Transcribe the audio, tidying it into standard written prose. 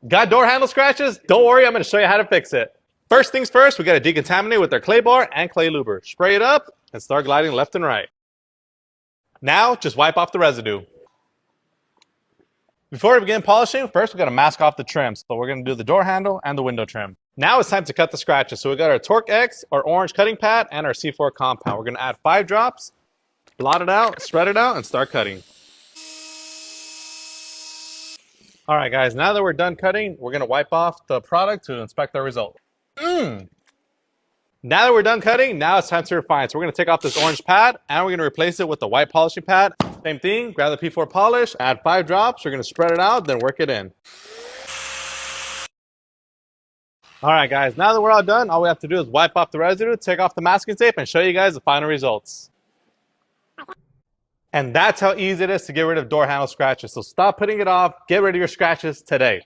Got door handle scratches? Don't worry, I'm going to show you how to fix it. First things first, we got to decontaminate with our clay bar and clay luber. Spray it up and start gliding left and right. Now, just wipe off the residue. Before we begin polishing, first we got to mask off the trim. So we're going to do the door handle and the window trim. Now it's time to cut the scratches. So we got our Torque X, our orange cutting pad, and our C4 compound. We're going to add 5 drops, blot it out, spread it out, and start cutting. All right, guys, now that we're done cutting, we're going to wipe off the product to inspect our result. Now that we're done cutting, now it's time to refine. So we're going to take off this orange pad and we're going to replace it with the white polishing pad. Same thing, grab the P4 polish, add 5 drops. We're going to spread it out, then work it in. All right, guys, now that we're all done, all we have to do is wipe off the residue, take off the masking tape, and show you guys the final results. And that's how easy it is to get rid of door handle scratches. So stop putting it off, get rid of your scratches today.